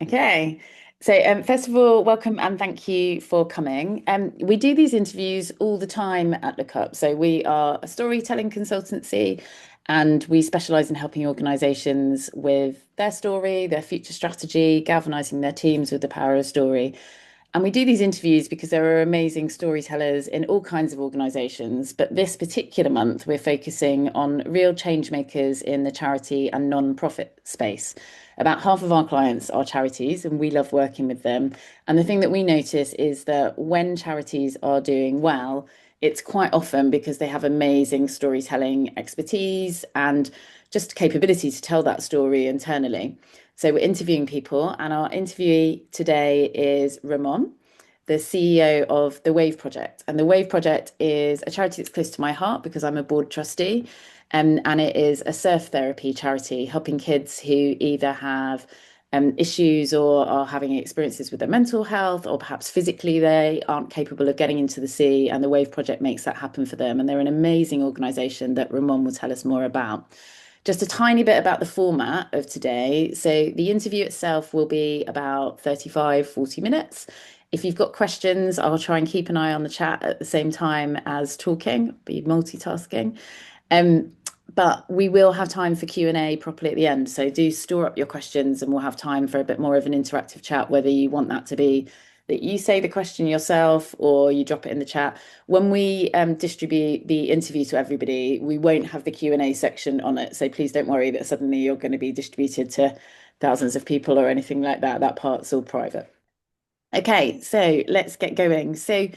Okay. So, first of all, welcome and thank you for coming. We do these interviews all the time at Look Up. So, we are a storytelling consultancy and we specialize in helping organizations with their story, their future strategy, galvanizing their teams with the power of story. And we do these interviews because there are amazing storytellers in all kinds of organizations. But this particular month, we're focusing on real change makers in the charity and non-profit space. About half of our clients are charities, and we love working with them. And the thing that we notice is that when charities are doing well, it's quite often because they have amazing storytelling expertise and just capability to tell that story internally. So we're interviewing people, and our interviewee today is Ramon, the CEO of the Wave Project. And the Wave Project is a charity that's close to my heart because I'm a board trustee. And it is a surf therapy charity helping kids who either have issues or are having experiences with their mental health, or perhaps physically they aren't capable of getting into the sea. And the Wave Project makes that happen for them. And they're an amazing organization that Ramon will tell us more about. Just a tiny bit about the format of today. So the interview itself will be about 35, 40 minutes. If you've got questions, I'll try and keep an eye on the chat at the same time as talking, be multitasking. Um, but we will have time for Q&A properly at the end. So do store up your questions and we'll have time for a bit more of an interactive chat, whether you want that to be that you say the question yourself or you drop it in the chat. When we distribute the interview to everybody, we won't have the Q&A section on it. So please don't worry that suddenly you're going to be distributed to thousands of people or anything like that. That part's all private. Okay, so let's get going. So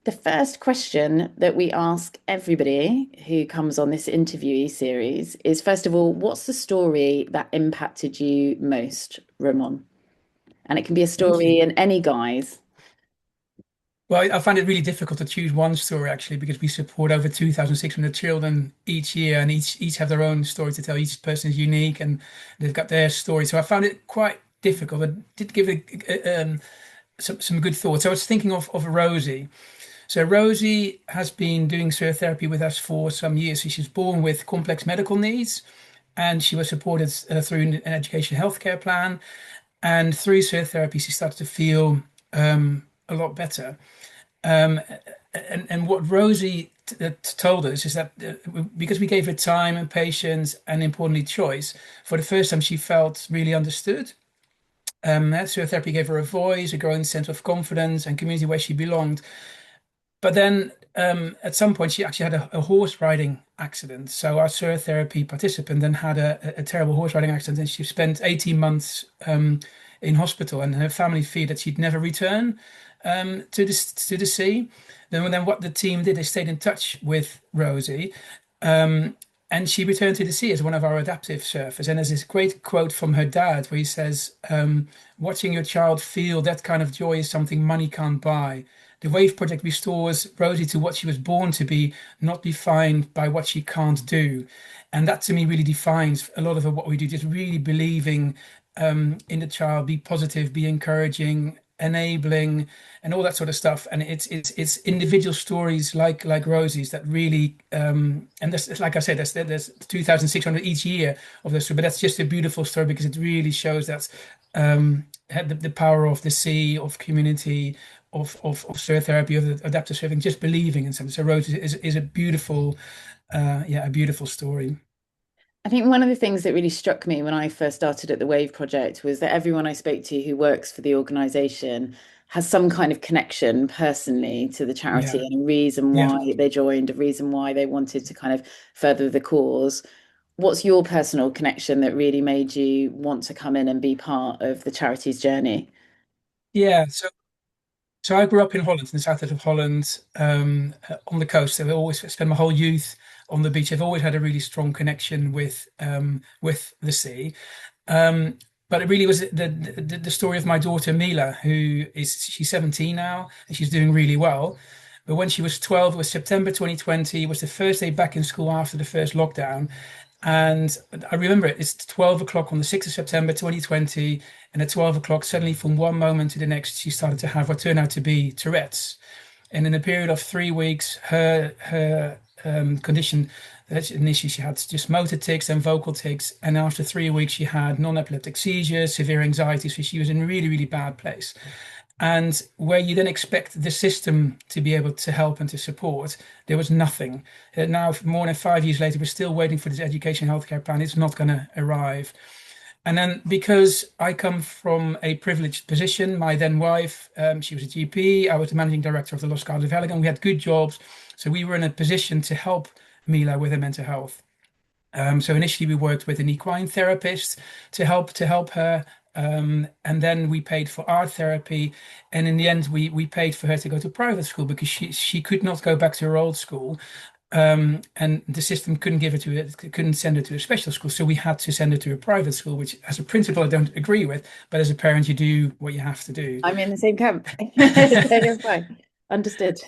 the first question that we ask everybody who comes on this interviewee series is, first of all, what's the story that impacted you most, Ramon? And it can be a Thank story you. in any guise. Well, I find it really difficult to choose one story actually, because we support over 2,600 children each year, and each have their own story to tell. Each person is unique, and they've got their story. So I found it quite difficult. I did give it some good thoughts. I was thinking of Rosie. So Rosie has been doing surf therapy with us for some years. She was born with complex medical needs, and she was supported through an education healthcare plan. And through surf therapy, she started to feel a lot better. Um, and what Rosie told us is that because we gave her time and patience and importantly choice, for the first time she felt really understood. Surf therapy gave her a voice, a growing sense of confidence and community where she belonged. But then at some point she actually had a horse riding accident. So our surf therapy participant then had a terrible horse riding accident, and she spent 18 months in hospital, and her family feared that she'd never return to the sea. Then what the team did, they stayed in touch with Rosie, and she returned to the sea as one of our adaptive surfers. And there's this great quote from her dad where he says, "Watching your child feel that kind of joy is something money can't buy. The Wave Project restores Rosie to what she was born to be, not defined by what she can't do." And that to me really defines a lot of what we do, just really believing in the child, be positive, be encouraging, enabling, and all that sort of stuff. And it's individual stories like Rosie's that really and there's, like I said, there's 2,600 each year of this, but that's just a beautiful story because it really shows that the power of the sea, of community, of surf therapy, of the adaptive surfing, just believing in something. So Rosie is a beautiful a beautiful story. I think one of the things that really struck me when I first started at the Wave Project was that everyone I spoke to who works for the organization has some kind of connection personally to the charity Yeah. and a reason Yeah. why they joined, a reason why they wanted to kind of further the cause. What's your personal connection that really made you want to come in and be part of the charity's journey? Yeah. So I grew up in Holland, in the south of Holland, on the coast. I've always spent my whole youth on the beach. I've always had a really strong connection with the sea. But it really was the story of my daughter Mila, she's 17 now and she's doing really well. But when she was 12, it was September 2020, it was the first day back in school after the first lockdown. And I remember it, it's 12 o'clock on the 6th of September 2020. And at 12 o'clock, suddenly from one moment to the next, she started to have what turned out to be Tourette's. And in a period of 3 weeks, her condition that initially she had just motor tics and vocal tics, and after 3 weeks she had non-epileptic seizures, severe anxiety, so she was in a really, really bad place. And where you then expect the system to be able to help and to support, there was nothing. Now, more than 5 years later, we're still waiting for this education healthcare plan. It's not going to arrive. And then because I come from a privileged position, my then wife, she was a GP, I was the managing director of the Lost Gardens of Velde, and we had good jobs. So we were in a position to help Mila with her mental health. So initially we worked with an equine therapist to help her. And then we paid for art therapy, and in the end we paid for her to go to private school because she could not go back to her old school, and the system couldn't give her to it, couldn't send her to a special school, so we had to send her to a private school, which as a principal I don't agree with, but as a parent you do what you have to do. I'm in the same camp. So you're fine. Understood.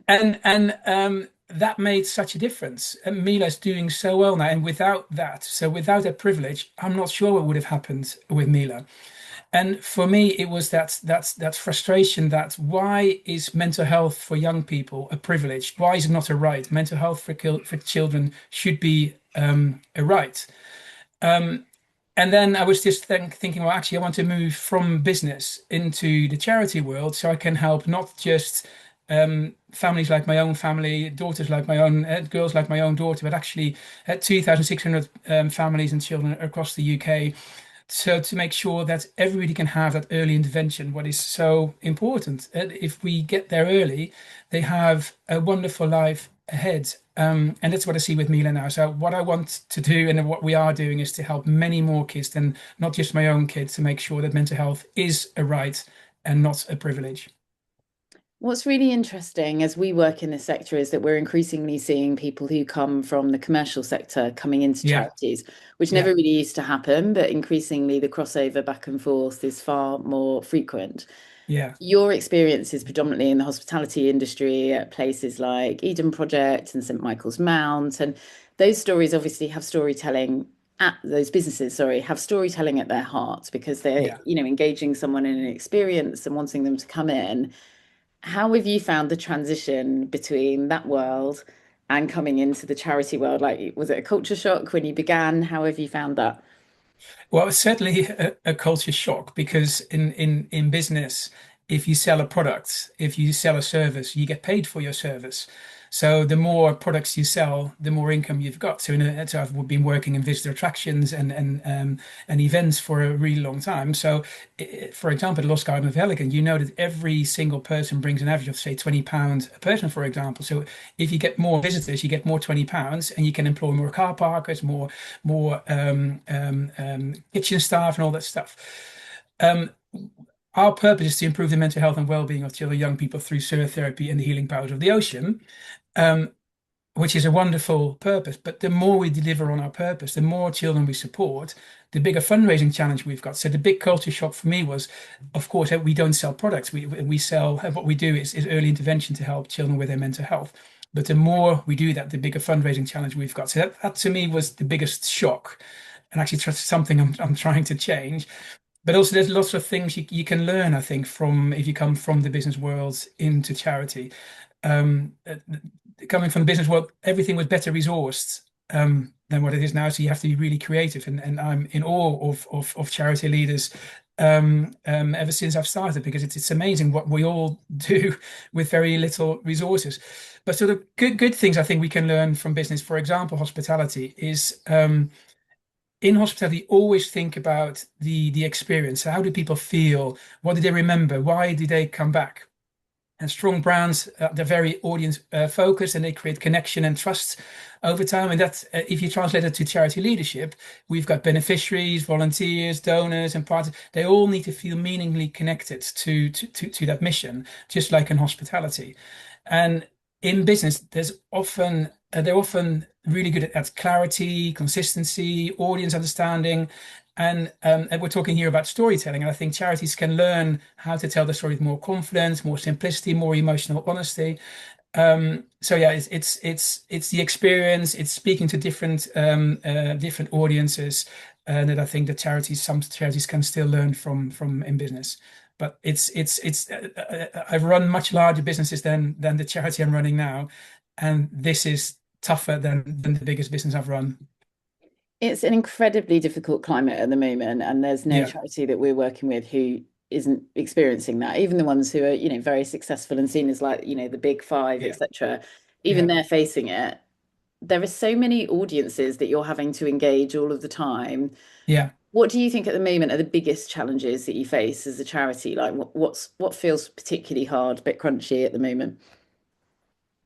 And that made such a difference. And Mila's doing so well now, and without that privilege, I'm not sure what would have happened with Mila. And for me, it was that frustration that why is mental health for young people a privilege? Why is it not a right? Mental health for children should be a right. Um, and then I was just thinking, well, actually, I want to move from business into the charity world so I can help not just families like my own family, daughters like my own, girls like my own daughter, but actually 2,600 families and children across the UK. So to make sure that everybody can have that early intervention, what is so important. If we get there early, they have a wonderful life ahead. And that's what I see with Mila now. So what I want to do and what we are doing is to help many more kids than not just my own kids to make sure that mental health is a right and not a privilege. What's really interesting as we work in this sector is that we're increasingly seeing people who come from the commercial sector coming into Yeah, charities, which never yeah, really used to happen, but increasingly the crossover back and forth is far more frequent. yeah, Your experience is predominantly in the hospitality industry at places like Eden Project and St. Michael's Mount. And those stories obviously have storytelling at those businesses, sorry, have storytelling at their heart because they're, yeah. engaging someone in an experience and wanting them to come in. How have you found the transition between that world and coming into the charity world? Like, was it a culture shock when you began? How have you found that? Well, it's certainly a culture shock because in business, if you sell a product, if you sell a service, you get paid for your service. So the more products you sell, the more income you've got. So I've been working in visitor attractions and events for a really long time. So, for example, the Lost Garden of Elegant, you know that every single person brings an average of say £20 a person, for example. So if you get more visitors, you get more £20, and you can employ more car parkers, more kitchen staff and all that stuff. Um, our purpose is to improve the mental health and well-being of children and young people through surf therapy and the healing powers of the ocean, um, which is a wonderful purpose. But the more we deliver on our purpose, the more children we support, the bigger fundraising challenge we've got. So the big culture shock for me was, of course, that we don't sell products. We sell, what we do is early intervention to help children with their mental health. But the more we do that, the bigger fundraising challenge we've got. So that to me was the biggest shock, and actually something I'm trying to change. But also, there's lots of things you can learn, I think, from if you come from the business world into charity. Um, uh, Coming from the business world, everything was better resourced than what it is now. So you have to be really creative, and I'm in awe of charity leaders ever since I've started because it's amazing what we all do with very little resources. But sort of good things I think we can learn from business, for example, hospitality is. In hospitality, always think about the experience. How do people feel? What do they remember? Why do they come back? And strong brands, they're very audience focused, and they create connection and trust over time. And that, if you translate it to charity leadership, we've got beneficiaries, volunteers, donors, and partners. They all need to feel meaningfully connected to that mission, just like in hospitality. And in business, they're often really good at clarity, consistency, audience understanding. And we're talking here about storytelling, and I think charities can learn how to tell the story with more confidence, more simplicity, more emotional honesty. So yeah, it's the experience, it's speaking to different audiences, that I think that some charities can still learn from in business. But I've run much larger businesses than the charity I'm running now, and this is tougher than the biggest business I've run. It's an incredibly difficult climate at the moment, and there's no Yeah, charity that we're working with who isn't experiencing that. Even the ones who are, very successful and seen as like, the big five, yeah, etc., even yeah, they're facing it. There are so many audiences that you're having to engage all of the time. yeah. What do you think at the moment are the biggest challenges that you face as a charity? Like what feels particularly hard, a bit crunchy at the moment?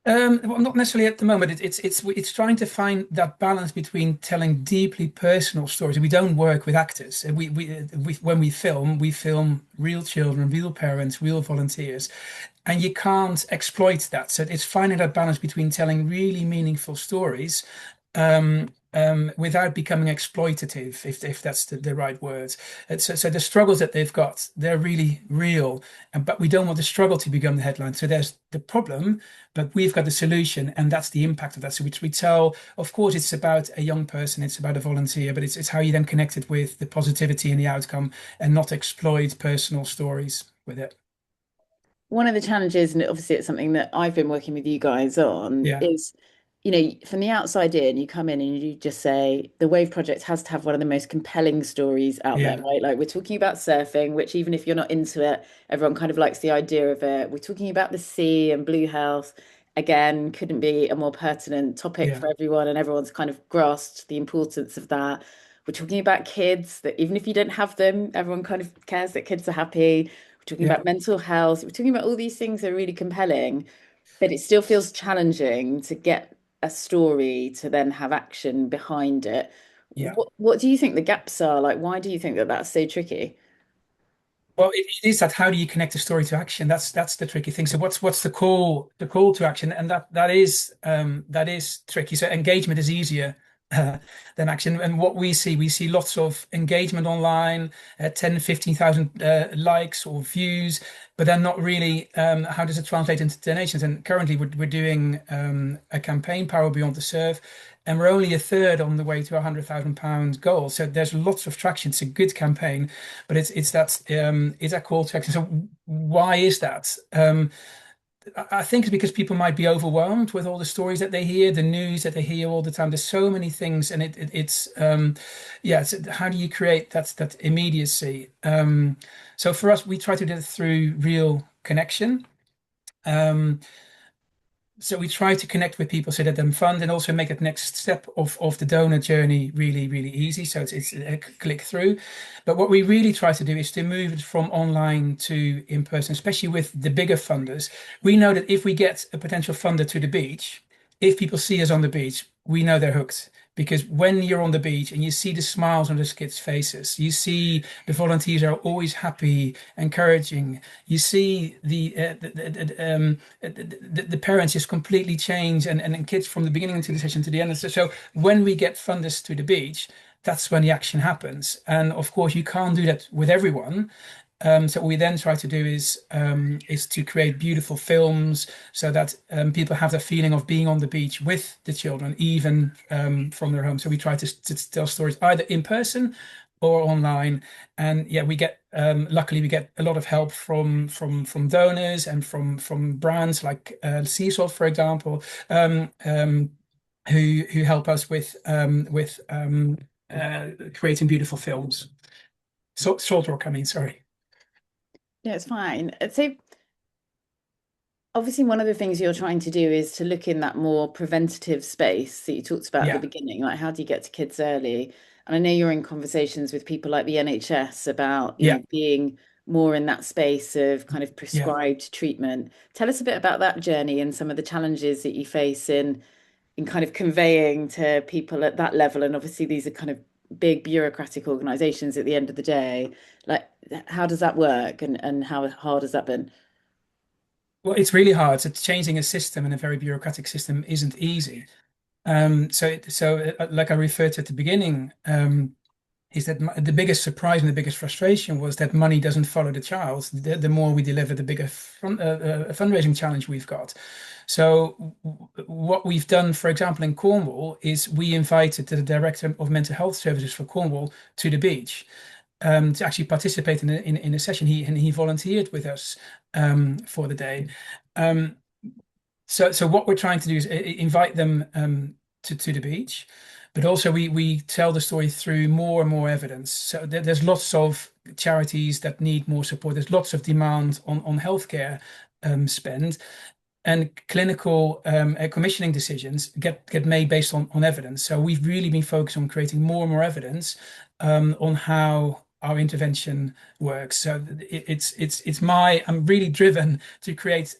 Well, not necessarily at the moment. It's trying to find that balance between telling deeply personal stories. We don't work with actors. We when we film real children, real parents, real volunteers, and you can't exploit that. So it's finding that balance between telling really meaningful stories without becoming exploitative, if that's the right word. So the struggles that they've got, they're really real, but we don't want the struggle to become the headline. So there's the problem, but we've got the solution, and that's the impact of that. So which we tell, of course, it's about a young person, it's about a volunteer, but it's how you then connect it with the positivity and the outcome, and not exploit personal stories with it. One of the challenges, and obviously it's something that I've been working with you guys on, Yeah, is, from the outside in, you come in and you just say the Wave Project has to have one of the most compelling stories out there, yeah, right? Like we're talking about surfing, which even if you're not into it, everyone kind of likes the idea of it. We're talking about the sea and Blue Health. Again, couldn't be a more pertinent topic yeah, for everyone, and everyone's kind of grasped the importance of that. We're talking about kids that even if you don't have them, everyone kind of cares that kids are happy. We're talking yeah, about mental health. We're talking about all these things that are really compelling, but it still feels challenging to get a story to then have action behind it. yeah. What do you think the gaps are? Like, why do you think that that's so tricky? Well, it is that how do you connect the story to action? That's the tricky thing. So what's the call to action? And that is tricky. So engagement is easier than action. And what we see lots of engagement online, 10, 15,000 likes or views, but then not really how does it translate into donations? And currently we're doing a campaign, Power Beyond the Surf, and we're only a third on the way to a £100,000 goal. So there's lots of traction. It's a good campaign, but it's that call to action. So why is that? I think it's because people might be overwhelmed with all the stories that they hear, the news that they hear all the time. There's so many things, and it's yeah. It's, how do you create that immediacy? So for us, we try to do it through real connection. Um, so we try to connect with people so that them fund and also make that next step of the donor journey really, really easy. So it's a click through. But what we really try to do is to move it from online to in person, especially with the bigger funders. We know that if we get a potential funder to the beach, if people see us on the beach, we know they're hooked. Because when you're on the beach and you see the smiles on the kids' faces, you see the volunteers are always happy, encouraging. You see the parents just completely change, and kids from the beginning to the session to the end. So when we get funders to the beach, that's when the action happens. And of course, you can't do that with everyone. So what we then try to do is to create beautiful films so that people have the feeling of being on the beach with the children, even from their home. So we try to tell stories either in person or online. And yeah, we get luckily we get a lot of help from donors and from brands like sea salt, for example, who help us with creating beautiful films. Salt Rock, I mean, sorry. Yeah, it's fine. So obviously one of the things you're trying to do is to look in that more preventative space that you talked about at the Yeah, beginning, like how do you get to kids early? And I know you're in conversations with people like the NHS about, yeah, being more in that space of kind of yeah. prescribed treatment. Tell us a bit about that journey and some of the challenges that you face in kind of conveying to people at that level. And obviously these are kind of big bureaucratic organizations at the end of the day. Like how does that work and how hard has that been? Well, it's really hard. So changing a system and a very bureaucratic system isn't easy. So like I referred to at the beginning, is that the biggest surprise and the biggest frustration was that money doesn't follow the child. The more we deliver, the bigger fundraising challenge we've got. So what we've done, for example, in Cornwall, is we invited the director of mental health services for Cornwall to the beach to actually participate in a session. He volunteered with us for the day. Um, So what we're trying to do is invite them to the beach, but also we tell the story through more and more evidence. So there's lots of charities that need more support. There's lots of demand on healthcare spend, and clinical commissioning decisions get made based on evidence. So we've really been focused on creating more and more evidence on how our intervention works. So it's my I'm really driven to create.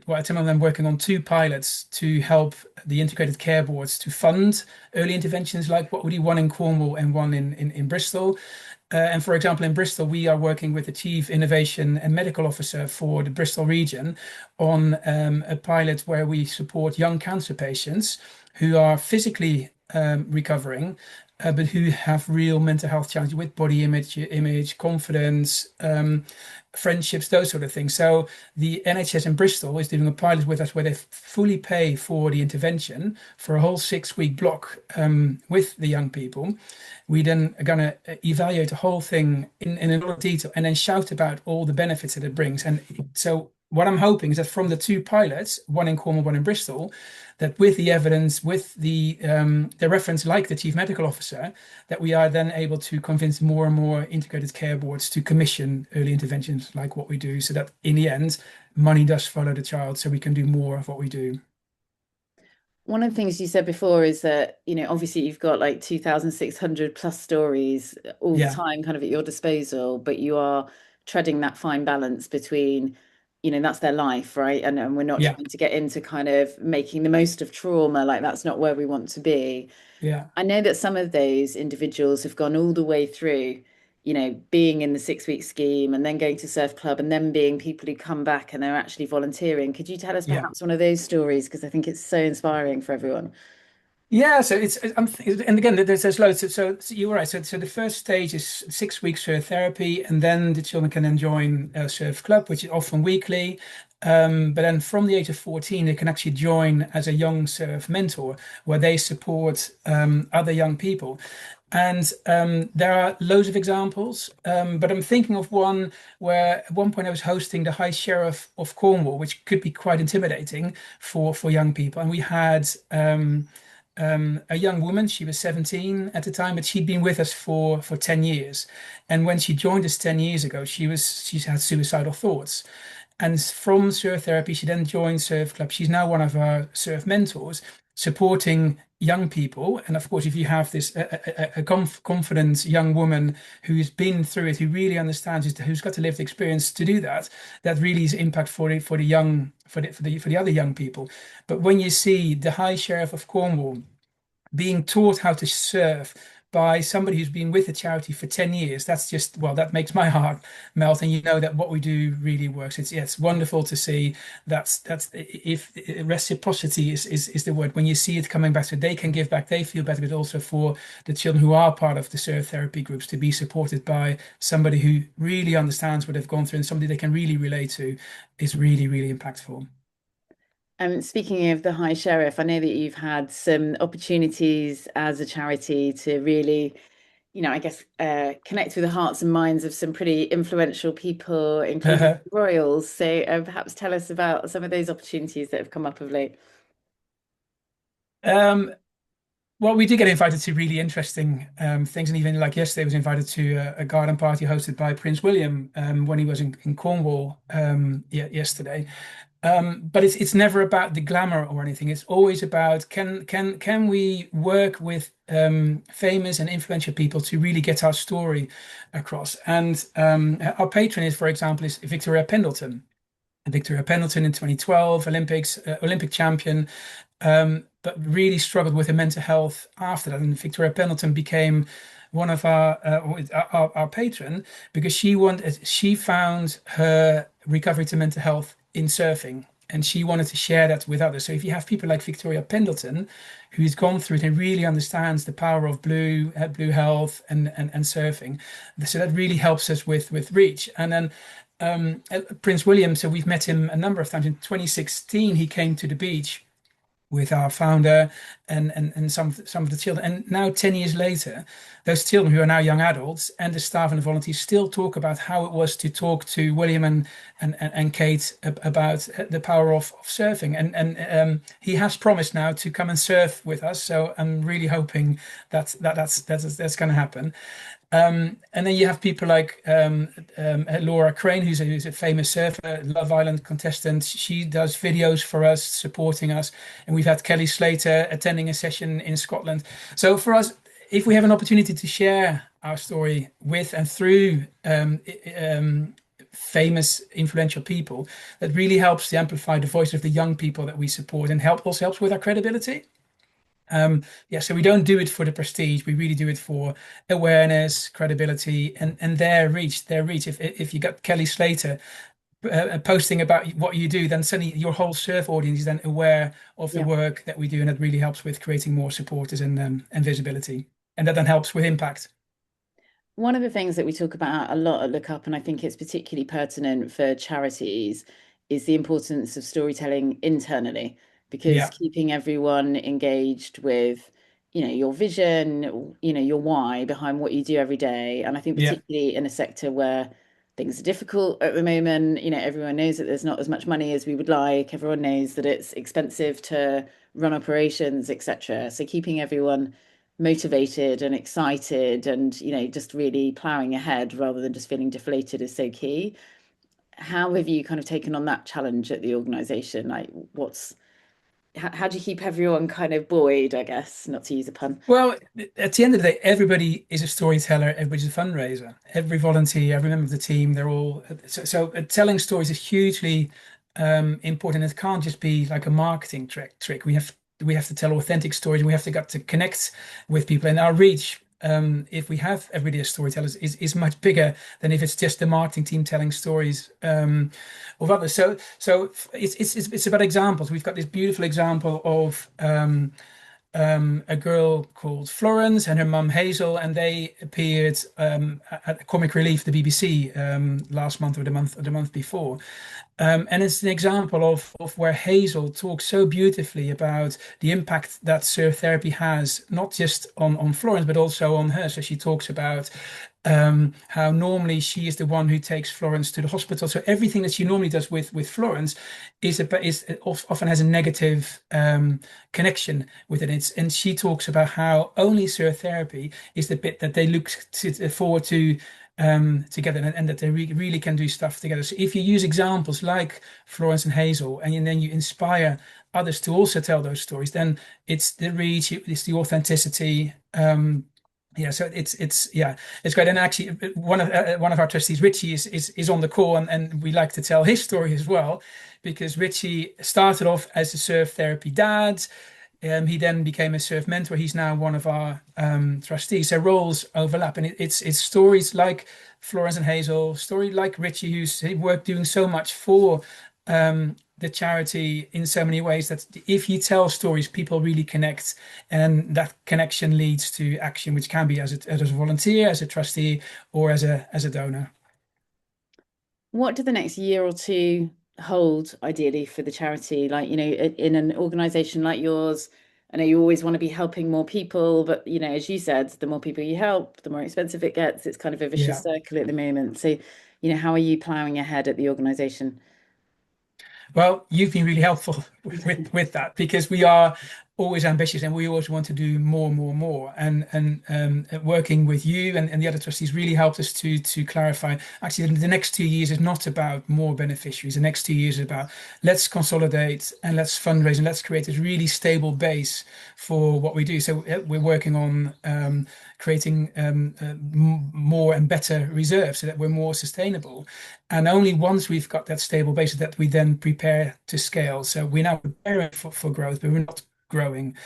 Well, at the moment, I'm working on two pilots to help the integrated care boards to fund early interventions like what we do, one in Cornwall and one in Bristol. And for example, in Bristol, we are working with the Chief Innovation and Medical Officer for the Bristol region on a pilot where we support young cancer patients who are physically recovering, but who have real mental health challenges with body image, confidence, friendships, those sort of things. So the NHS in Bristol is doing a pilot with us where they fully pay for the intervention for a whole 6-week block with the young people. We then are going to evaluate the whole thing in a lot of detail and then shout about all the benefits that it brings. And so what I'm hoping is that from the two pilots, one in Cornwall, one in Bristol, that with the evidence, with the reference like the chief medical officer, that we are then able to convince more and more integrated care boards to commission early interventions like what we do, so that in the end, money does follow the child, so we can do more of what we do. One of the things you said before is that, obviously you've got like 2,600 plus stories all the Yeah, time kind of at your disposal, but you are treading that fine balance between, that's their life, right? And we're not yeah, trying to get into kind of making the most of trauma, like that's not where we want to be. yeah. I know that some of those individuals have gone all the way through, being in the 6-week scheme and then going to surf club and then being people who come back and they're actually volunteering. Could you tell us Yeah. perhaps one of those stories? Because I think it's so inspiring for everyone. Yeah, so and again, there's loads. So you're right. So the first stage is 6 weeks surf therapy, and then the children can then join a surf club, which is often weekly. But then from the age of 14, they can actually join as a young surf mentor, where they support other young people. And there are loads of examples, but I'm thinking of one where at one point I was hosting the High Sheriff of Cornwall, which could be quite intimidating for young people. And we had a young woman. She was 17 at the time, but she'd been with us for 10 years. And when she joined us 10 years ago, she had suicidal thoughts. And from surf therapy, she then joined Surf Club. She's now one of our surf mentors, supporting young people. And of course, if you have this confident young woman who's been through it, who really understands it, who's got the lived experience to do that, that really is impact for the young for the other young people. But when you see the High Sheriff of Cornwall being taught how to surf by somebody who's been with the charity for 10 years, that's just, well, that makes my heart melt. And you know that what we do really works. It's wonderful to see. That's if reciprocity is the word. When you see it coming back, so they can give back, they feel better, but also for the children who are part of the surf therapy groups to be supported by somebody who really understands what they've gone through and somebody they can really relate to is really, really impactful. Speaking of the High Sheriff, I know that you've had some opportunities as a charity to really, I guess, connect with the hearts and minds of some pretty influential people, including royals. So perhaps tell us about some of those opportunities that have come up of late. Um, Well, we did get invited to really interesting things, and even like yesterday, was invited to a garden party hosted by Prince William when he was in Cornwall yesterday. But it's never about the glamour or anything. It's always about can we work with famous and influential people to really get our story across. And our patron is, for example, is Victoria Pendleton. Victoria Pendleton in 2012 Olympic champion, but really struggled with her mental health after that. And Victoria Pendleton became one of our patron because she found her recovery to mental health in surfing. And she wanted to share that with others. So if you have people like Victoria Pendleton, who's gone through it and really understands the power of blue health and surfing, so that really helps us with reach. And then Prince William, so we've met him a number of times. In 2016, he came to the beach with our founder and some of the children. And now, 10 years later, those children who are now young adults and the staff and the volunteers still talk about how it was to talk to William and Kate about the power of surfing. And he has promised now to come and surf with us. So I'm really hoping that's going to happen. And then you have people like Laura Crane, who's a famous surfer, Love Island contestant. She does videos for us, supporting us. And we've had Kelly Slater attending a session in Scotland. So for us, if we have an opportunity to share our story with and through famous, influential people, that really helps to amplify the voice of the young people that we support and also helps with our credibility. Yeah, so we don't do it for the prestige. We really do it for awareness, credibility, and their reach. Their reach. If you got Kelly Slater posting about what you do, then suddenly your whole surf audience is then aware of the Yeah. work that we do, and it really helps with creating more supporters and visibility, and that then helps with impact. One of the things that we talk about a lot at Look Up, and I think it's particularly pertinent for charities, is the importance of storytelling internally, because Yeah, keeping everyone engaged with, your vision, your why behind what you do every day. And I think yeah, particularly in a sector where things are difficult at the moment, everyone knows that there's not as much money as we would like. Everyone knows that it's expensive to run operations, etc. So keeping everyone motivated and excited and just really plowing ahead rather than just feeling deflated is so key. How have you kind of taken on that challenge at the organization? Like how do you keep everyone kind of buoyed, I guess, not to use a pun? well, at the end of the day, everybody is a storyteller, everybody's a fundraiser. Every volunteer, every member of the team, they're all telling stories is hugely important. It can't just be like a marketing trick. We have to tell authentic stories, and we have to got to connect with people. And our reach, if we have everyday storytellers, is much bigger than if it's just the marketing team telling stories of others. So it's about examples. We've got this beautiful example of a girl called Florence and her mum Hazel, and they appeared at Comic Relief, the BBC, last month or the month before. And it's an example of where Hazel talks so beautifully about the impact that surf therapy has, not just on Florence, but also on her. So she talks about how normally she is the one who takes Florence to the hospital. So everything that she normally does with Florence often has a negative connection with it. And she talks about how only surf therapy is the bit that they look forward to together, and that they really can do stuff together. So if you use examples like Florence and Hazel, and then you inspire others to also tell those stories, then it's the reach, it's the authenticity. Yeah, so it's great. And actually, one of our trustees, Richie, is on the call, and we like to tell his story as well, because Richie started off as a surf therapy dad. He then became a surf mentor. He's now one of our trustees. So roles overlap, and it's stories like Florence and Hazel, story like Richie, who's worked doing so much for the charity in so many ways, that if you tell stories, people really connect, and that connection leads to action, which can be as a volunteer, as a trustee, or as a donor. What do the next year or two hold ideally for the charity? Like, in an organization like yours, I know you always want to be helping more people, but as you said, the more people you help, the more expensive it gets. It's kind of a vicious Yeah. circle at the moment. So, how are you plowing ahead at the organization? Well, you've been really helpful with that, because we are always ambitious, and we always want to do more, more, more. And working with you and the other trustees really helped us to clarify. Actually, the next 2 years is not about more beneficiaries. The next 2 years is about, let's consolidate and let's fundraise and let's create this really stable base for what we do. So we're working on creating more and better reserves, so that we're more sustainable. And only once we've got that stable base that we then prepare to scale. So we're now preparing for growth, but we're not growing.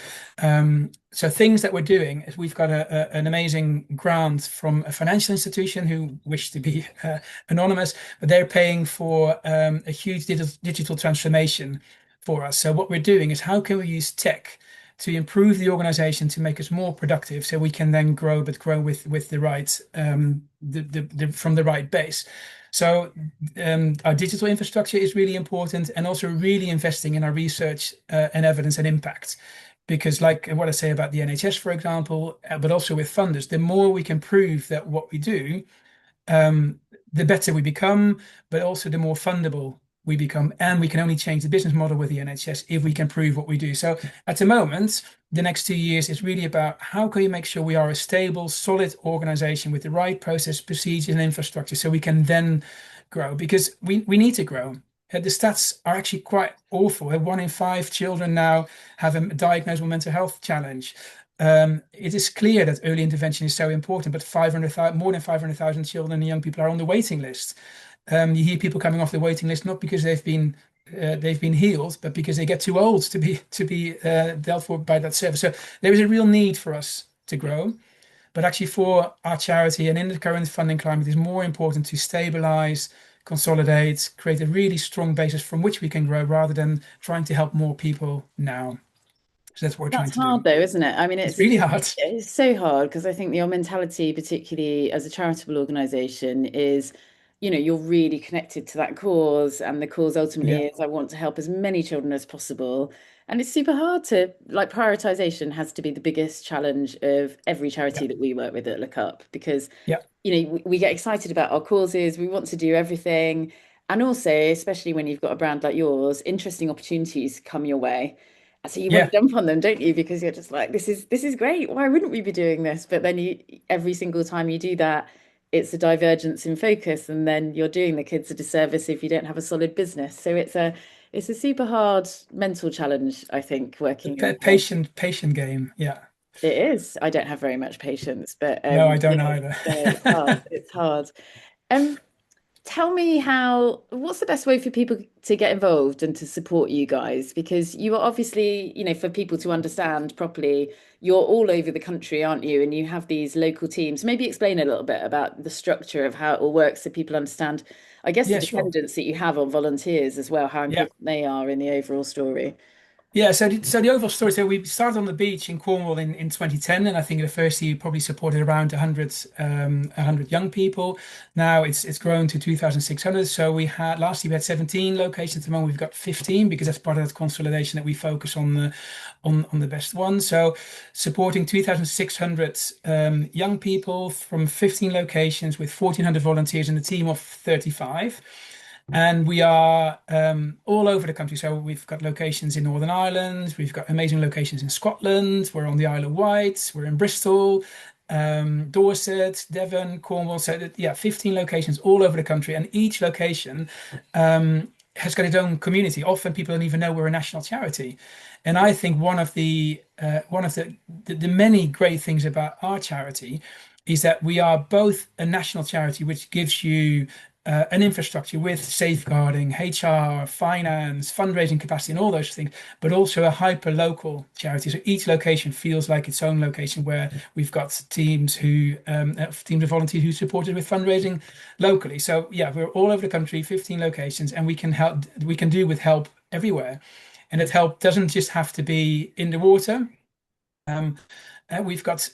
So things that we're doing is, we've got an amazing grant from a financial institution who wish to be anonymous, but they're paying for a huge digital transformation for us. So what we're doing is, how can we use tech to improve the organization, to make us more productive, so we can then grow, but grow with the right from the right base. So our digital infrastructure is really important, and also really investing in our research and evidence and impact. Because, like what I say about the NHS, for example, but also with funders, the more we can prove that what we do, um, the better we become, but also the more fundable we become. And we can only change the business model with the NHS if we can prove what we do. So at the moment, the next 2 years is really about how can we make sure we are a stable, solid organization with the right process, procedures, and infrastructure so we can then grow, because we need to grow. The stats are actually quite awful. 1 in 5 children now have a diagnosable mental health challenge. It is clear that early intervention is so important, but 500,000, more than 500,000 children and young people are on the waiting list. You hear people coming off the waiting list not because they've been healed, but because they get too old to be dealt with by that service. So there is a real need for us to grow, but actually for our charity and in the current funding climate, it is more important to stabilize, consolidate, create a really strong basis from which we can grow rather than trying to help more people now. So that's what we're trying That's to do. hard though, isn't it? I mean, It's really hard. it's so hard because I think your mentality, particularly as a charitable organization, is, you're really connected to that cause, and the cause Yeah, ultimately is I want to help as many children as possible. And it's super hard to like prioritization has to be the biggest challenge of every yeah, charity that we work with at Look Up because yeah, we get excited about our causes, we want to do everything. And also, especially when you've got a brand like yours, interesting opportunities come your way. And so you want yeah. to jump on them, don't you? Because you're just like, this is great. Why wouldn't we be doing this? But then every single time you do that, it's a divergence in focus, and then you're doing the kids a disservice if you don't have a solid business. So it's a super hard mental challenge, I think, The working in patient game. Yeah. it is. I don't have very much patience, but No, I don't yeah, either. it's hard. It's hard. Um, Tell me what's the best way for people to get involved and to support you guys? Because you are obviously, for people to understand properly, you're all over the country, aren't you? And you have these local teams. Maybe explain a little bit about the structure of how it all works so people understand, I guess, the Yeah, sure. dependence that you have on volunteers as well, how Yeah. important they are in the overall story. Yeah, so the overall story, so we started on the beach in Cornwall in 2010, and I think in the first year probably supported around 100 young people. Now it's grown to 2,600. So we had last year we had 17 locations. At the moment we've got 15 because that's part of that consolidation that we focus on the best ones. So supporting 2,600 young people from 15 locations with 1,400 volunteers and a team of 35. And we are all over the country. So we've got locations in Northern Ireland. We've got amazing locations in Scotland. We're on the Isle of Wight. We're in Bristol, Dorset, Devon, Cornwall. So that, yeah, 15 locations all over the country. And each location has got its own community. Often people don't even know we're a national charity. And I think one of the many great things about our charity is that we are both a national charity, which gives you an infrastructure with safeguarding, HR, finance, fundraising capacity, and all those things, but also a hyper local charity. So each location feels like its own location where we've got teams of volunteers who support us with fundraising locally. So yeah, we're all over the country, 15 locations, and we can do with help everywhere. And that help doesn't just have to be in the water. Um, we've got,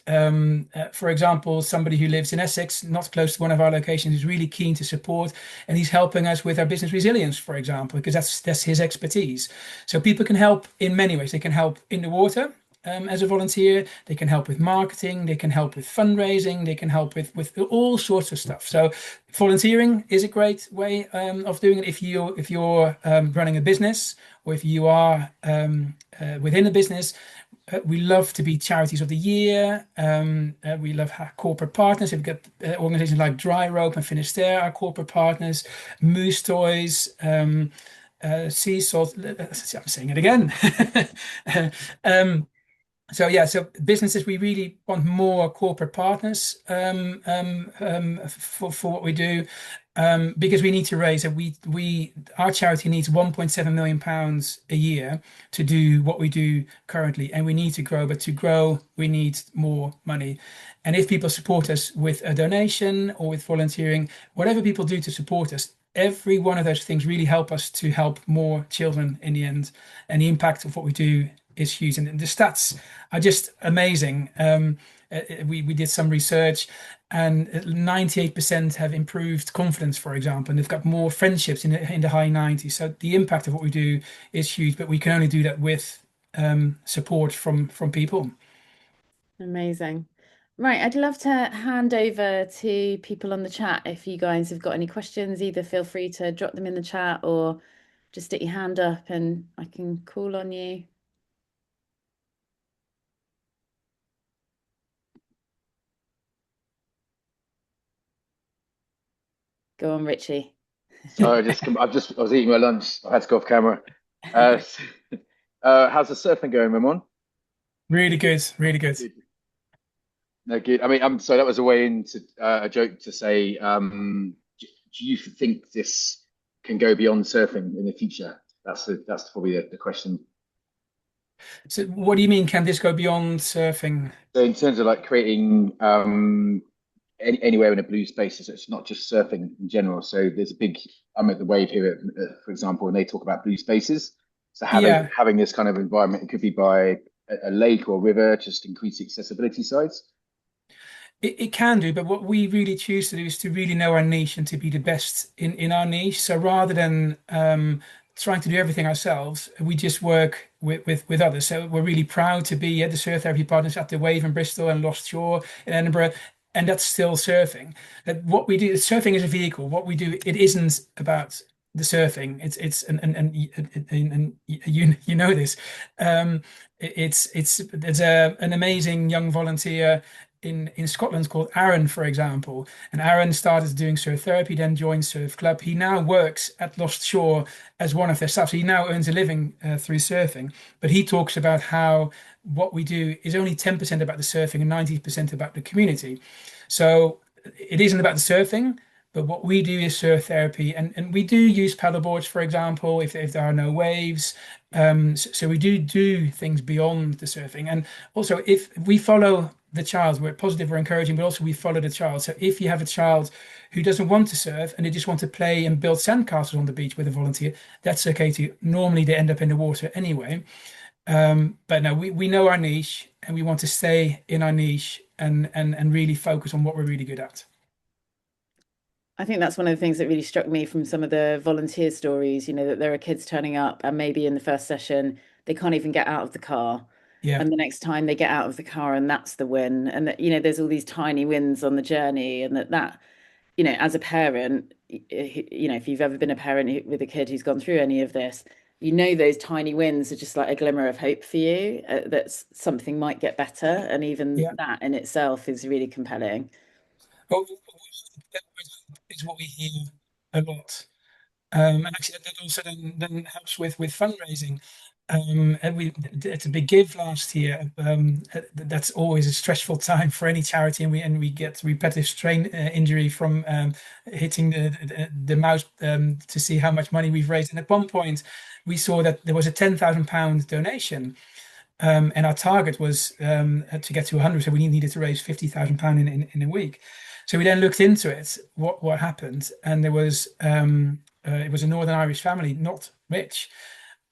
for example, somebody who lives in Essex, not close to one of our locations, is really keen to support, and he's helping us with our business resilience, for example, because that's his expertise. So people can help in many ways. They can help in the water. As a volunteer, they can help with marketing, they can help with fundraising, they can help with all sorts of stuff. So volunteering is a great way of doing it if you're running a business, or if you are within a business. We love to be charities of the year. We love corporate partners. We've got organizations like Dry Rope and Finisterre, our corporate partners, Moose Toys, Sea Salt. I'm saying it again. um, so yeah, so businesses, we really want more corporate partners for what we do, because we need to raise it. We our charity needs 1.7 million pounds a year to do what we do currently, and we need to grow. But to grow, we need more money. And if people support us with a donation or with volunteering, whatever people do to support us, every one of those things really help us to help more children in the end. And the impact of what we do is huge. And the stats are just amazing. We did some research, and 98% have improved confidence, for example, and they've got more friendships in the high 90s. So the impact of what we do is huge, but we can only do that with support from people. Amazing. Right, I'd love to hand over to people on the chat. If you guys have got any questions, either feel free to drop them in the chat or just stick your hand up and I can call on you. Go on, Richie. Sorry, I was eating my lunch. I had to go off camera. Uh, how's the surfing going, Ramon? Really good, really good. Good. No, good. I mean, so that was a way into a joke to say, do you think this can go beyond surfing in the future? That's probably the question. So what do you mean, can this go beyond surfing? So in terms of like creating anywhere in a blue space, so it's not just surfing in general. So there's a big I'm at the wave here, for example, and they talk about blue spaces. So Yeah, having this kind of environment, it could be by a lake or river, just increase the accessibility sides. it can do, but what we really choose to do is to really know our niche and to be the best in our niche. So rather than trying to do everything ourselves, we just work with others. So we're really proud to be at the surf therapy partners at the Wave in Bristol and Lost Shore in Edinburgh. And that's still surfing. That what we do, surfing is a vehicle. What we do, it isn't about the surfing. It's and you know this. There's an amazing young volunteer in Scotland called Aaron, for example. And Aaron started doing surf therapy, then joined Surf Club. He now works at Lost Shore as one of their staff. So he now earns a living through surfing. But he talks about how what we do is only 10% about the surfing and 90% about the community. So it isn't about the surfing, but what we do is surf therapy. And we do use paddle boards, for example, if there are no waves. So we do things beyond the surfing. And also, if we follow the child, we're positive, we're encouraging, but also we follow the child. So if you have a child who doesn't want to surf and they just want to play and build sandcastles on the beach with a volunteer, that's okay too. Normally they end up in the water anyway. But no, we know our niche and we want to stay in our niche and really focus on what we're really good at. I think that's one of the things that really struck me from some of the volunteer stories, that there are kids turning up and maybe in the first session they can't even get out of the car. Yeah, And the next time they get out of the car and that's the win. And that, there's all these tiny wins on the journey and as a parent, if you've ever been a parent with a kid who's gone through any of this, those tiny wins are just like a glimmer of hope for you, that something might get better. And even yeah. that in itself is really compelling. Well, that is what we hear a lot. And actually, that also then helps with fundraising. And we it's a big give last year. That's always a stressful time for any charity, and we get repetitive strain injury from hitting the mouse to see how much money we've raised. And at one point, we saw that there was a £10,000 donation. And our target was to get to 100, so we needed to raise £50,000 in a week. So we then looked into it, what happened, and there was it was a Northern Irish family, not rich,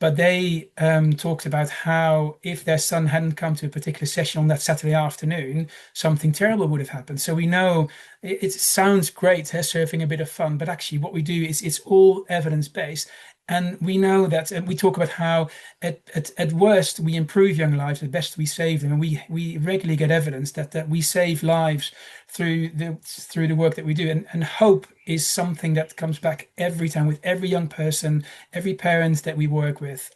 but they talked about how if their son hadn't come to a particular session on that Saturday afternoon, something terrible would have happened. So we know it sounds great, surfing a bit of fun, but actually what we do is it's all evidence based. And we know that, and we talk about how at worst we improve young lives, at best we save them. And we regularly get evidence that we save lives through the work that we do. And hope is something that comes back every time with every young person, every parent that we work with.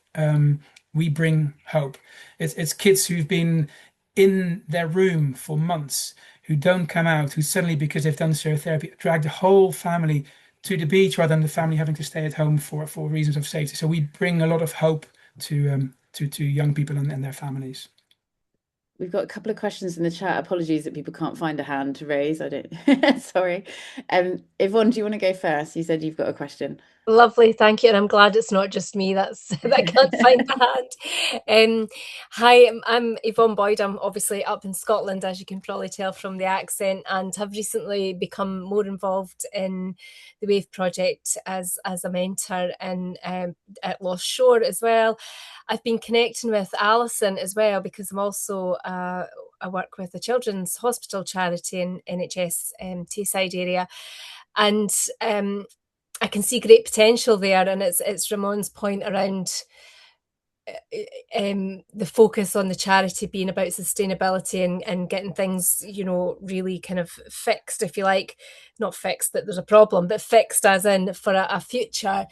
We bring hope. It's kids who've been in their room for months, who don't come out, who suddenly, because they've done surf therapy, drag the whole family to the beach rather than the family having to stay at home for reasons of safety. So we bring a lot of hope to young people and their families. We've got a couple of questions in the chat. Apologies that people can't find a hand to raise. I don't, sorry. Yvonne, do you want to go first? You said you've got a question. Lovely, thank you, and I'm glad it's not just me that can't find the hand. Hi, I'm Yvonne Boyd. I'm obviously up in Scotland, as you can probably tell from the accent, and have recently become more involved in the Wave project as a mentor and at Lost Shore as well. I've been connecting with Alison as well because I'm also I work with a children's hospital charity in NHS Tayside area, and I can see great potential there. And it's Ramon's point around the focus on the charity being about sustainability and getting things, really kind of fixed, if you like. Not fixed that there's a problem, but fixed as in for a future.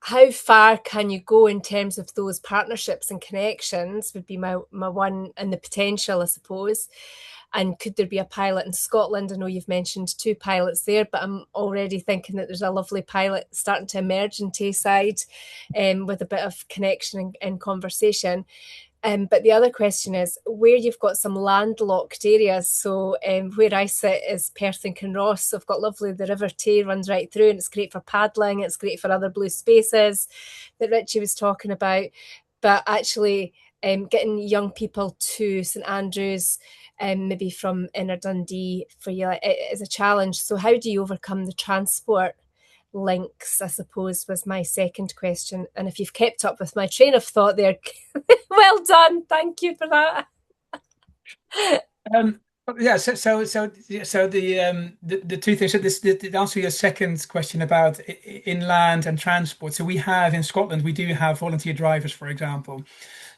How far can you go in terms of those partnerships and connections would be my one, and the potential, I suppose. And could there be a pilot in Scotland? I know you've mentioned 2 pilots there, but I'm already thinking that there's a lovely pilot starting to emerge in Tayside, with a bit of connection and conversation. But the other question is where you've got some landlocked areas. So where I sit is Perth and Kinross. I've got lovely, the River Tay runs right through, and it's great for paddling. It's great for other blue spaces that Richie was talking about. But actually getting young people to St Andrews, maybe from Inner Dundee for you, it is a challenge. So how do you overcome the transport links, I suppose, was my second question. And if you've kept up with my train of thought there, well done. Thank you for that. Yeah, so the 2 things. So the answer to your second question about inland and transport. So we have in Scotland, we do have volunteer drivers, for example.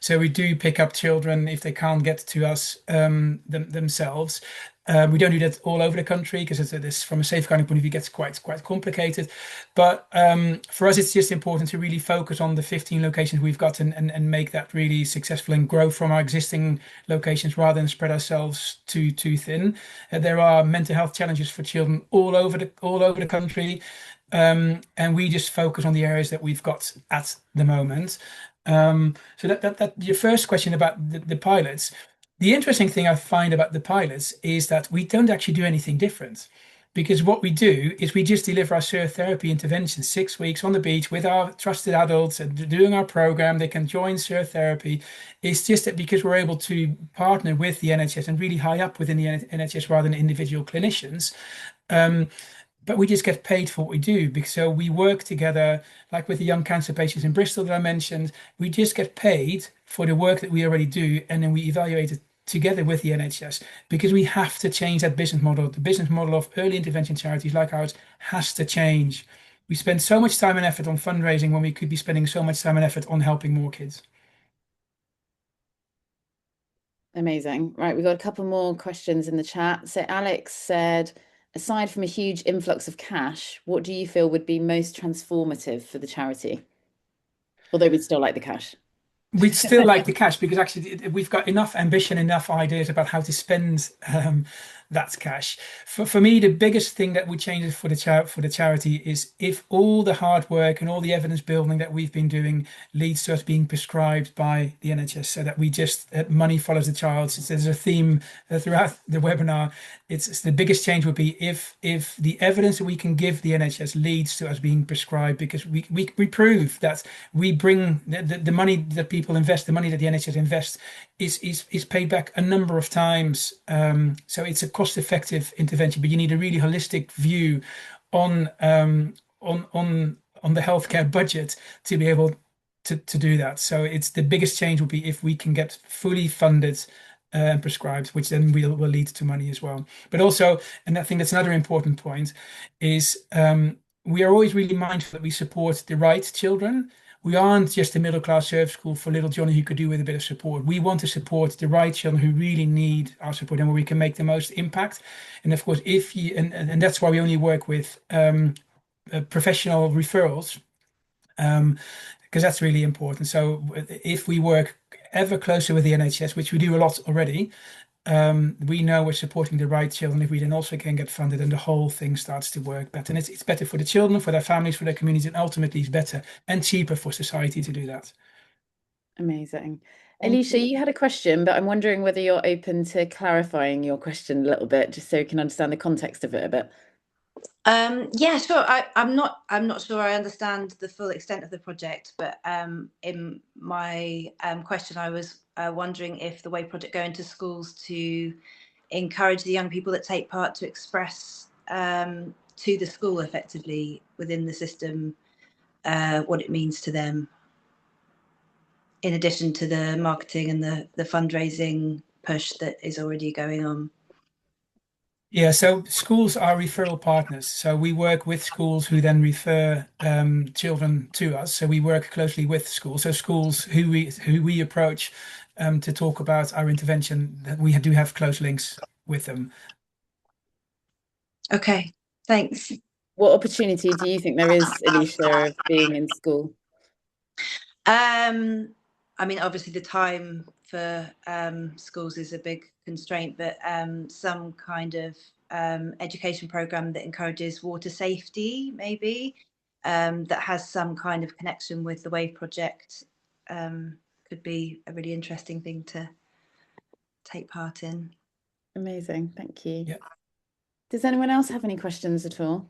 So we do pick up children if they can't get to us themselves. We don't do that all over the country because it's from a safeguarding point of view, gets quite complicated. But for us, it's just important to really focus on the 15 locations we've got and make that really successful and grow from our existing locations rather than spread ourselves too thin. There are mental health challenges for children all over the country, and we just focus on the areas that we've got at the moment. So that your first question about the pilots. The interesting thing I find about the pilots is that we don't actually do anything different, because what we do is we just deliver our surf therapy intervention 6 weeks on the beach with our trusted adults and doing our program. They can join surf therapy. It's just that because we're able to partner with the NHS and really high up within the NHS rather than individual clinicians, but we just get paid for what we do. Because so we work together, like with the young cancer patients in Bristol that I mentioned, we just get paid for the work that we already do, and then we evaluate it together with the NHS, because we have to change that business model. The business model of early intervention charities like ours has to change. We spend so much time and effort on fundraising when we could be spending so much time and effort on helping more kids. Amazing. Right, we've got a couple more questions in the chat. So Alex said, aside from a huge influx of cash, what do you feel would be most transformative for the charity? Although we'd still like the cash. We'd still like the cash, because actually we've got enough ambition, enough ideas about how to spend that cash. For me, the biggest thing that would change it for the charity is if all the hard work and all the evidence building that we've been doing leads to us being prescribed by the NHS, so that we just money follows the child. There's a theme throughout the webinar. It's the biggest change would be if the evidence that we can give the NHS leads to us being prescribed, because we prove that we bring the money that people invest, the money that the NHS invests is paid back a number of times. So it's a cost-effective intervention, but you need a really holistic view on the healthcare budget to be able to do that. So it's the biggest change will be if we can get fully funded and prescribed, which then will lead to money as well. But also, and I think that's another important point, is we are always really mindful that we support the right children. We aren't just a middle-class surf school for little Johnny who could do with a bit of support. We want to support the right children who really need our support and where we can make the most impact. And of course, if you and that's why we only work with professional referrals, because that's really important. So if we work ever closer with the NHS, which we do a lot already, we know we're supporting the right children. If we then also can get funded, and the whole thing starts to work better. And it's better for the children, for their families, for their communities, and ultimately it's better and cheaper for society to do that. Amazing. Alicia, you had a question, but I'm wondering whether you're open to clarifying your question a little bit, just so we can understand the context of it a bit. Yeah, sure. I'm not sure I understand the full extent of the project, but in my question, I was wondering if the way project go into schools to encourage the young people that take part to express to the school effectively within the system what it means to them. in addition to the marketing and the fundraising push that is already going on? Yeah, so schools are referral partners. So we work with schools who then refer children to us. So we work closely with schools. So schools who we approach to talk about our intervention, that we do have close links with them. Okay, thanks. What opportunity do you think there is, Alicia, of being in school? I mean, obviously the time for schools is a big constraint, but some kind of education program that encourages water safety, maybe, that has some kind of connection with the Wave project, could be a really interesting thing to take part in. Amazing, thank you. Yeah. Does anyone else have any questions at all?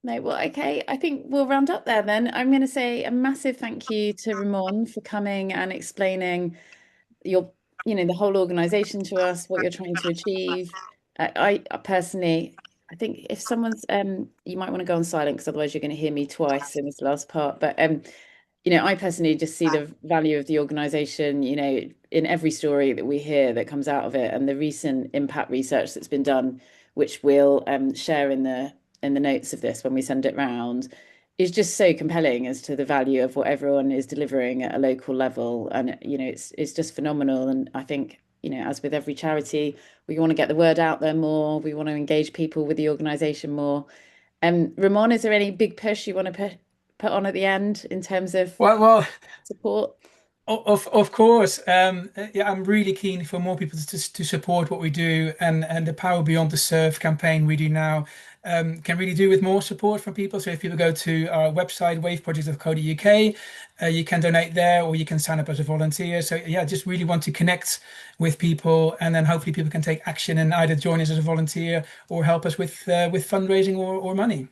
No, well, okay, I think we'll round up there then. I'm going to say a massive thank you to Ramon for coming and explaining the whole organization to us, what you're trying to achieve. I personally, I think if someone's, you might want to go on silent because otherwise you're going to hear me twice in this last part. But I personally just see the value of the organization, in every story that we hear that comes out of it, and the recent impact research that's been done, which we'll share in the notes of this when we send it round, is just so compelling as to the value of what everyone is delivering at a local level. And it's just phenomenal. And I think, as with every charity, we want to get the word out there more. We want to engage people with the organization more. Ramon, is there any big push you want to put on at the end in terms of Well, support? of course, yeah, I'm really keen for more people to support what we do, and the Power Beyond the Surf campaign we do now can really do with more support from people. So if people go to our website, waveproject.co.uk, you can donate there, or you can sign up as a volunteer. So yeah, just really want to connect with people, and then hopefully people can take action and either join us as a volunteer or help us with fundraising or money.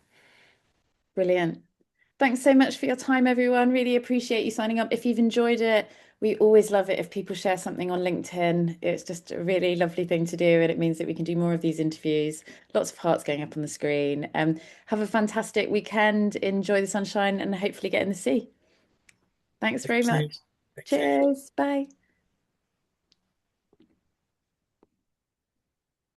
Brilliant. Thanks so much for your time, everyone. Really appreciate you signing up. If you've enjoyed it, we always love it if people share something on LinkedIn. It's just a really lovely thing to do, and it means that we can do more of these interviews. Lots of hearts going up on the screen. Have a fantastic weekend. Enjoy the sunshine and hopefully get in the sea. Thanks very much. Cheers. Cheers. Bye.